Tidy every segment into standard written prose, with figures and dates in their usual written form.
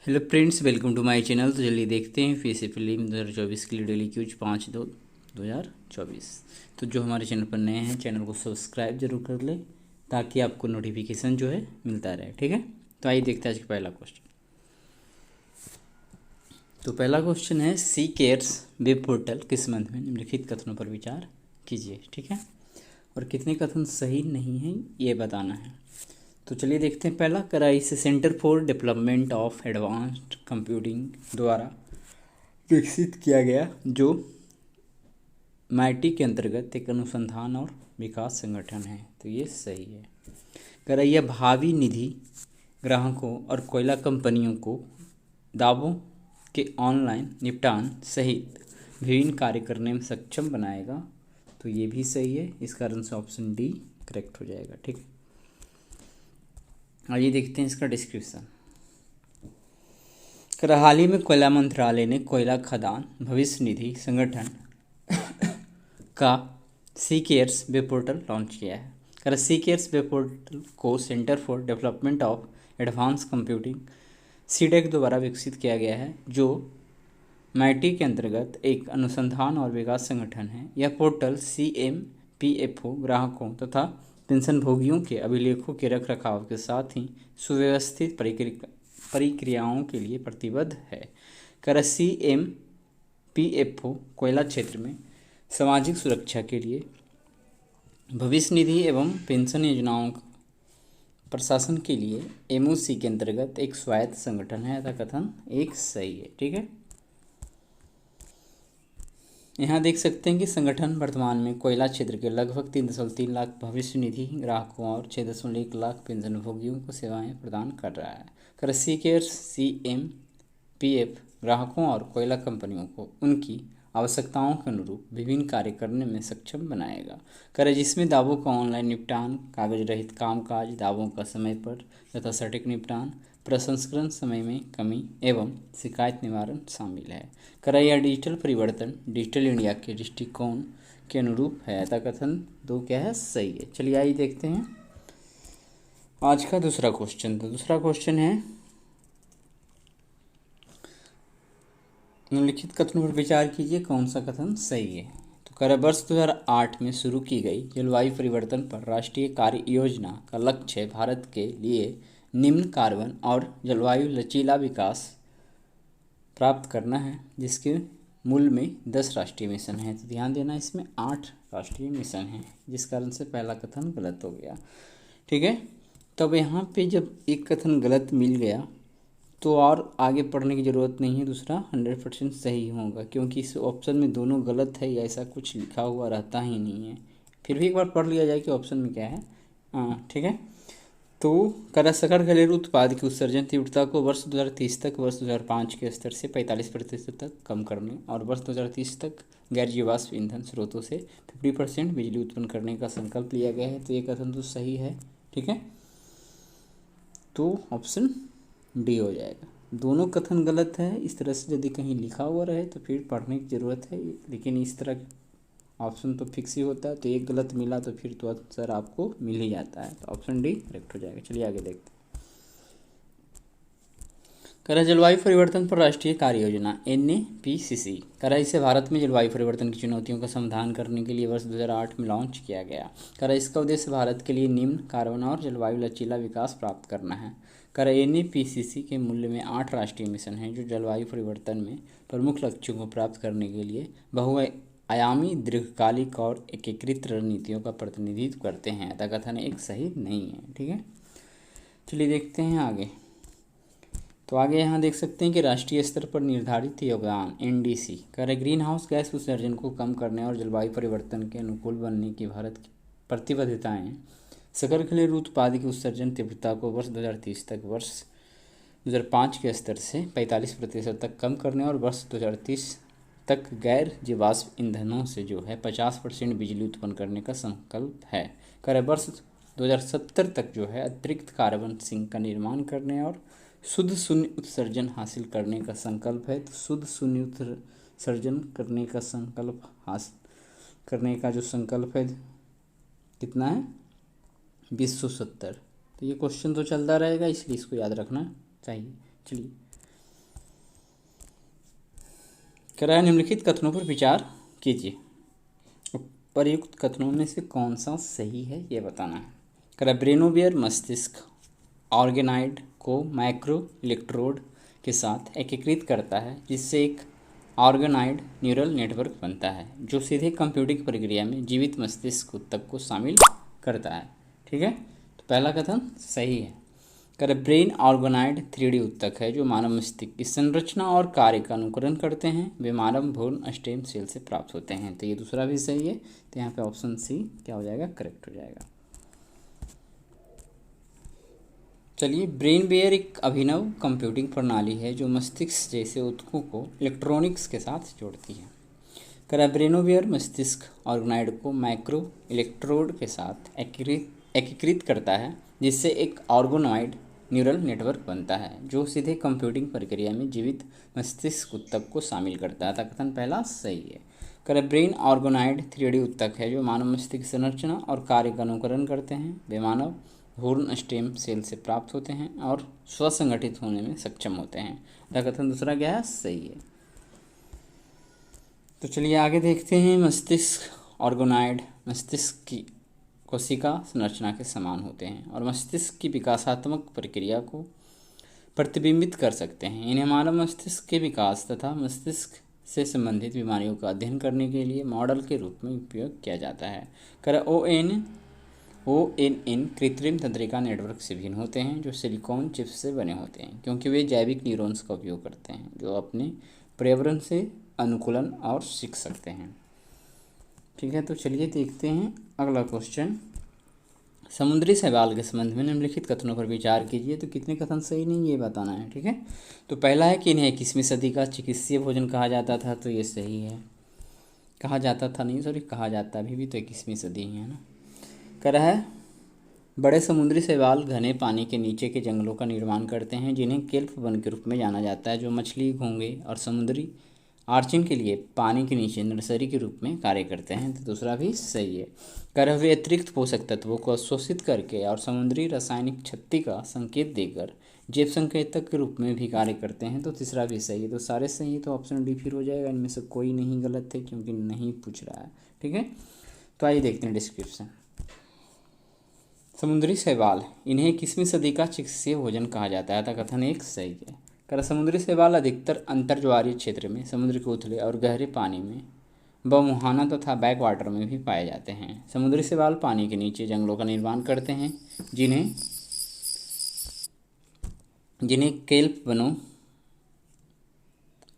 Hello friends, welcome to my channel. तो चलिए देखते हैं फिर से फिल्म 2024 के लिए डेली क्यूज 5/2/2024। तो जो हमारे चैनल पर नए हैं, चैनल को सब्सक्राइब जरूर कर ले ताकि आपको नोटिफिकेशन जो है मिलता रहे। ठीक है, तो आइए देखते हैं आज का पहला क्वेश्चन। तो पहला क्वेश्चन है, सी केयर्स वेब पोर्टल किस मंथ में निम्नलिखित कथनों पर विचार कीजिए। ठीक है, और कितने कथन सही नहीं हैं ये बताना है। तो चलिए देखते हैं। पहला कराई से centre for development of advanced computing द्वारा विकसित किया गया, जो माइटी के अंतर्गत एक अनुसंधान और विकास संगठन है। तो ये सही है। करैया भावी निधि ग्राहकों और कोयला कंपनियों को दावों के ऑनलाइन निपटान सहित विभिन्न कार्य करने में सक्षम बनाएगा। तो ये भी सही है। इस कारण से ऑप्शन डी करेक्ट हो जाएगा। ठीक है, आइए देखते हैं इसका डिस्क्रिप्शन। हाल ही में कोयला मंत्रालय ने कोयला खदान भविष्य निधि संगठन का सी केयर्स वेब पोर्टल लॉन्च किया है। सी केयर्स वेब पोर्टल को centre for development of advance computing CDAC द्वारा विकसित किया गया है, जो माइटी के अंतर्गत एक अनुसंधान और विकास संगठन है। यह पोर्टल CMPFO ग्राहकों तथा पेंशनभोगियों के अभिलेखों के रख रखाव के साथ ही सुव्यवस्थित प्रक्रियाओं के लिए प्रतिबद्ध है। CMPFO कोयला क्षेत्र में सामाजिक सुरक्षा के लिए भविष्य निधि एवं पेंशन योजनाओं प्रशासन के लिए MOC के अंतर्गत एक स्वायत्त संगठन है। ऐसा कथन एक सही है। ठीक है, यहाँ देख सकते हैं कि संगठन वर्तमान में कोयला क्षेत्र के लगभग 3.3 लाख भविष्य निधि ग्राहकों और 6.1 लाख पेंशनभोगियों को सेवाएं प्रदान कर रहा है। कृषि केयर CMPF ग्राहकों और कोयला कंपनियों को उनकी आवश्यकताओं के अनुरूप विभिन्न कार्य करने में सक्षम बनाएगा। जिसमें दावों का ऑनलाइन निपटान, कागज रहित कामकाज, दावों का समय पर तथा सटीक निपटान, प्रसंस्करण समय में कमी एवं शिकायत निवारण शामिल है। यह डिजिटल परिवर्तन डिजिटल इंडिया के दृष्टिकोण के अनुरूप है। ऐसा कथन दो क्या है, सही है। चलिए आइए देखते हैं आज का दूसरा क्वेश्चन। तो दूसरा क्वेश्चन है, निम्नलिखित कथनों पर विचार कीजिए, कौन सा कथन सही है। तो वर्ष 2008 में शुरू की गई जलवायु परिवर्तन पर राष्ट्रीय कार्य योजना का लक्ष्य भारत के लिए निम्न कार्बन और जलवायु लचीला विकास प्राप्त करना है, जिसके मूल में 10 राष्ट्रीय मिशन हैं। तो ध्यान देना, इसमें 8 राष्ट्रीय मिशन हैं, जिस कारण से पहला कथन गलत हो गया। ठीक है, तब यहाँ पे जब एक कथन गलत मिल गया तो और आगे पढ़ने की ज़रूरत नहीं है, दूसरा 100% सही होगा, क्योंकि इस ऑप्शन में दोनों गलत है या ऐसा कुछ लिखा हुआ रहता ही नहीं है। फिर भी एक बार पढ़ लिया जाए कि ऑप्शन में क्या है। ठीक है, तो सकल घरेलू उत्पाद की उत्सर्जन तीव्रता को वर्ष 2030 तक वर्ष 2005 के स्तर से 45% तक कम करने और वर्ष 2030 तक गैर जीवाश्म ईंधन स्रोतों से 50% बिजली उत्पन्न करने का संकल्प लिया गया है। तो ये कथन तो सही है। ठीक है, तो ऑप्शन डी हो जाएगा। दोनों कथन गलत है। इस तरह से यदि कहीं लिखा हुआ रहे तो फिर पढ़ने की ज़रूरत है, लेकिन इस तरह ऑप्शन तो फिक्स ही होता है। तो एक गलत मिला तो फिर तो आंसर आपको मिल ही जाता है। तो ऑप्शन डी करेक्ट हो जाएगा। चलिए आगे देखते हैं। जलवायु परिवर्तन पर राष्ट्रीय कार्य योजना NAPCC इसे भारत में जलवायु परिवर्तन की चुनौतियों का समाधान करने के लिए वर्ष 2008 में लॉन्च किया गया। इसका उद्देश्य भारत के लिए निम्न कार्बन और जलवायु लचीला विकास प्राप्त करना है। NAPCC के मूल्य में 8 राष्ट्रीय मिशन हैं, जो जलवायु परिवर्तन में प्रमुख लक्ष्यों को प्राप्त करने के लिए बहुआयामी, दीर्घकालिक और एकीकृत रणनीतियों का प्रतिनिधित्व करते हैं। ऐसा कथन एक सही नहीं है। ठीक है, चलिए देखते हैं आगे। तो आगे यहाँ देख सकते हैं कि राष्ट्रीय स्तर पर निर्धारित योगदान NDC ग्रीन हाउस गैस उत्सर्जन को कम करने और जलवायु परिवर्तन के अनुकूल बनने की भारत की प्रतिबद्धताएं सकल घरेलू उत्पाद की उत्सर्जन तीव्रता को वर्ष 2030 तक वर्ष 2005 के स्तर से 45% तक कम करने और वर्ष 2030 तक गैर जीवाश्म ईंधनों से जो है 50% बिजली उत्पन्न करने का संकल्प है। वर्ष 2070 तक जो है अतिरिक्त कार्बन सिंक का निर्माण करने और शुद्ध शून्य उत्सर्जन हासिल करने का संकल्प है। तो शुद्ध शून्य उत्सर्जन करने का संकल्प हासिल करने का जो संकल्प है कितना है, 2070। तो ये क्वेश्चन तो चलता रहेगा, इसलिए इसको याद रखना चाहिए। चलिए कह रहा है निम्नलिखित कथनों पर विचार कीजिए, उपर्युक्त कथनों में से कौन सा सही है ये बताना है। कह रहा है ब्रेनोवियर मस्तिष्क ऑर्गेनाइड को माइक्रो इलेक्ट्रोड के साथ एकीकृत करता है, जिससे एक ऑर्गेनाइड न्यूरल नेटवर्क बनता है जो सीधे कंप्यूटिंग प्रक्रिया में जीवित मस्तिष्क ऊतक को शामिल करता है। ठीक है, तो पहला कथन सही है। कर ब्रेन ऑर्गेनाइड 3D ऊतक है जो मानव मस्तिष्क की संरचना और कार्य का अनुकरण करते हैं। वे मानव भ्रूण स्टेम सेल से प्राप्त होते हैं। तो ये दूसरा भी सही है। तो यहाँ पे ऑप्शन सी क्या हो जाएगा, करेक्ट हो जाएगा। चलिए, ब्रेन वेयर एक अभिनव कंप्यूटिंग प्रणाली है जो मस्तिष्क जैसे ऊतकों को इलेक्ट्रॉनिक्स के साथ जोड़ती है। करा ब्रेनोवियर मस्तिष्क ऑर्गेनाइड को माइक्रो इलेक्ट्रोड के साथ एकीकृत करता है, जिससे एक ऑर्गेनॉइड न्यूरल नेटवर्क बनता है जो सीधे कंप्यूटिंग प्रक्रिया में जीवित मस्तिष्क ऊतक को शामिल करता है। कथन पहला सही है। कर ब्रेन ऑर्गेनॉइड 3D ऊतक है जो मानव मस्तिष्क संरचना और कार्य का अनुकरण करते हैं। वे मानव भ्रूण स्टेम सेल से प्राप्त होते हैं और स्वसंगठित होने में सक्षम होते हैं। कथन दूसरा क्या है, सही है। तो चलिए आगे देखते हैं। मस्तिष्क ऑर्गेनॉइड मस्तिष्क की कोशिका संरचना के समान होते हैं और मस्तिष्क की विकासात्मक प्रक्रिया को प्रतिबिंबित कर सकते हैं। इन्हें मानव मस्तिष्क के विकास तथा मस्तिष्क से संबंधित बीमारियों का अध्ययन करने के लिए मॉडल के रूप में उपयोग किया जाता है। ONN कृत्रिम तंत्रिका नेटवर्क से भिन्न होते हैं जो सिलिकॉन चिप्स से बने होते हैं, क्योंकि वे जैविक न्यूरॉन्स का उपयोग करते हैं जो अपने पर्यावरण से अनुकूलन और सीख सकते हैं। ठीक है, तो चलिए देखते हैं अगला क्वेश्चन। समुद्री शैवाल के संबंध में निम्नलिखित कथनों पर विचार कीजिए। तो कितने कथन सही नहीं ये बताना है। ठीक है, तो पहला है कि इन्हें 21वीं सदी का चिकित्सीय भोजन कहा जाता था। तो ये सही है। कहा जाता था नहीं, सॉरी, कहा जाता, अभी भी तो 21वीं सदी ही है ना। कह रहा है बड़े समुद्री शैवाल घने पानी के नीचे के जंगलों का निर्माण करते हैं, जिन्हें केल्प वन के रूप में जाना जाता है, जो मछली, घोंगे और समुद्री आर्चिन के लिए पानी के नीचे नर्सरी के रूप में कार्य करते हैं। तो दूसरा भी सही है। कर वे अतिरिक्त पोषक तत्वों को अवशोषित करके और समुद्री रासायनिक क्षति का संकेत देकर जैव संकेतक के रूप में भी कार्य करते हैं। तो तीसरा भी सही है। तो सारे सही है, तो ऑप्शन डी फिर हो जाएगा। इनमें से कोई नहीं गलत है क्योंकि नहीं पूछ रहा है। ठीक है, तो आइए देखते हैं डिस्क्रिप्शन। समुद्री शैवाल इन्हें 21वीं सदी का चिकित्सीय भोजन कहा जाता है। था कथन एक सही है। कर समुद्री शैवाल अधिकतर अंतर्ज्वारीय क्षेत्र में, समुद्र के उथले और गहरे पानी में व मुहाना तथा बैक वाटर में भी पाए जाते हैं। समुद्री शैवाल पानी के नीचे जंगलों का निर्माण करते हैं, जिन्हें केल्प वनों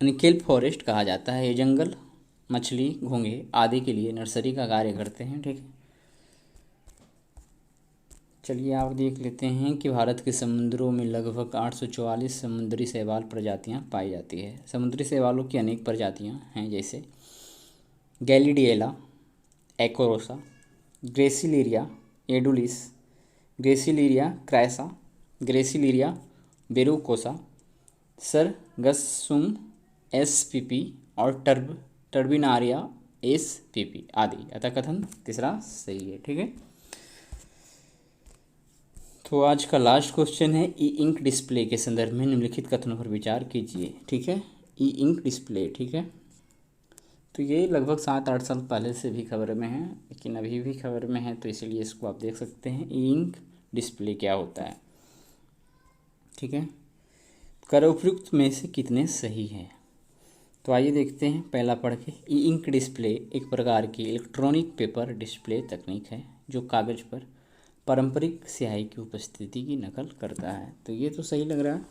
केल्प फॉरेस्ट कहा जाता है। ये जंगल मछली, घोंगे आदि के लिए नर्सरी का कार्य करते हैं। ठीक है, चलिए आप देख लेते हैं कि भारत के समुद्रों में लगभग 844 समुद्री शैवाल प्रजातियां पाई जाती है। समुद्री शैवालों की अनेक प्रजातियां हैं, जैसे गैलिडिएला एक्रोसा, ग्रेसिलिरिया एडुलिस, ग्रेसिलिरिया क्रैसा, ग्रेसिलिरिया बेरुकोसा, सरगसुम SPP और टर्बिनारिया SPP आदि। अतः कथन तीसरा सही है। ठीक है, तो आज का लास्ट क्वेश्चन है ई इंक डिस्प्ले के संदर्भ में निम्नलिखित कथनों पर विचार कीजिए। ठीक है, ई इंक डिस्प्ले। ठीक है, तो ये लगभग 7-8 साल पहले से भी खबर में है, लेकिन अभी भी खबर में है, तो इसीलिए इसको आप देख सकते हैं। ई इंक डिस्प्ले क्या होता है। ठीक है, कर उपयुक्त में से कितने सही हैं। तो आइए देखते हैं पहला पढ़ के। ई इंक डिस्प्ले एक प्रकार की इलेक्ट्रॉनिक पेपर डिस्प्ले तकनीक है जो कागज़ पर पारंपरिक स्याही की उपस्थिति की नकल करता है। तो ये तो सही लग रहा है।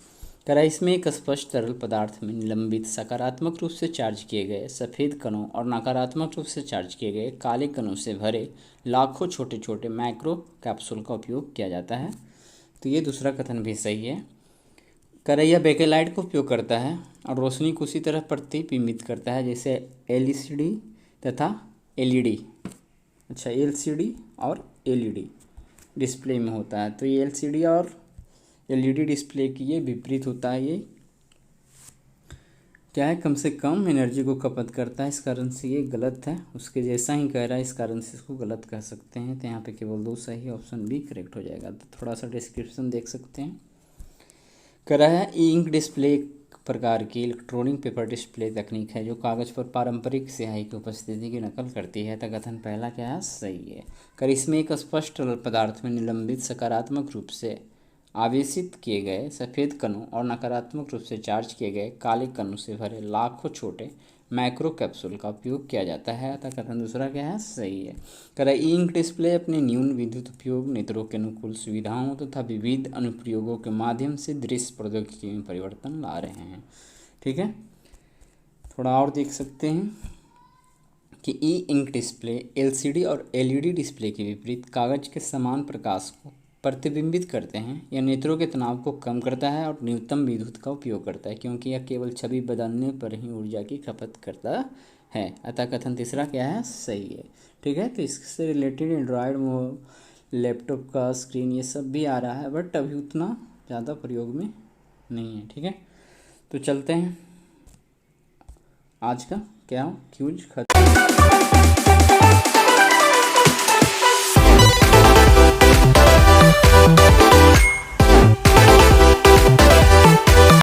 करा इसमें एक स्पष्ट तरल पदार्थ में निलंबित सकारात्मक रूप से चार्ज किए गए सफ़ेद कणों और नकारात्मक रूप से चार्ज किए गए काले कणों से भरे लाखों छोटे छोटे माइक्रो कैप्सूल का उपयोग किया जाता है। तो ये दूसरा कथन भी सही है। करा यह बेकेलाइट का उपयोग करता है और रोशनी को उसी तरह प्रतिबिंबित करता है जैसे LCD तथा LED। अच्छा, LCD और LED डिस्प्ले में होता है। तो ये LCD और LED डिस्प्ले की ये विपरीत होता है। ये क्या है, कम से कम एनर्जी को खपत करता है, इस कारण से ये गलत है। उसके जैसा ही कह रहा है, इस कारण से इसको गलत कह सकते हैं। तो यहाँ पे केवल 2 सही, ऑप्शन बी करेक्ट हो जाएगा। तो थोड़ा सा डिस्क्रिप्शन देख सकते हैं। कह रहा है ई इंक डिस्प्ले एक प्रकार की इलेक्ट्रॉनिक पेपर डिस्प्ले तकनीक है जो कागज़ पर पारंपरिक स्याही की उपस्थिति की नकल करती है। तो कथन पहला क्या है, सही है। करिश्मे एक स्पष्ट तरल पदार्थ में निलंबित सकारात्मक रूप से आवेशित किए गए सफ़ेद कणों और नकारात्मक रूप से चार्ज किए गए काले कणों से भरे लाखों छोटे माइक्रो कैप्सूल का उपयोग किया जाता है। अतः कथन दूसरा क्या है, सही है। करा ई इंक डिस्प्ले अपने न्यून विद्युत उपयोग, नेत्रों के अनुकूल सुविधाओं तथा विविध अनुप्रयोगों के माध्यम से दृश्य प्रौद्योगिकी में परिवर्तन ला रहे हैं। ठीक है, थोड़ा और देख सकते हैं कि ई इंक डिस्प्ले एलसीडी और एलईडी डिस्प्ले के विपरीत कागज के समान प्रकाश को प्रतिबिंबित करते हैं। यह नेत्रों के तनाव को कम करता है और न्यूनतम विद्युत का उपयोग करता है, क्योंकि यह केवल छवि बदलने पर ही ऊर्जा की खपत करता है। अतः कथन तीसरा क्या है, सही है। ठीक है, तो इससे रिलेटेड एंड्रॉयड लैपटॉप का स्क्रीन ये सब भी आ रहा है, बट अभी उतना ज़्यादा प्रयोग में नहीं है। ठीक है, तो चलते हैं, आज का क्या क्यूज खत्म।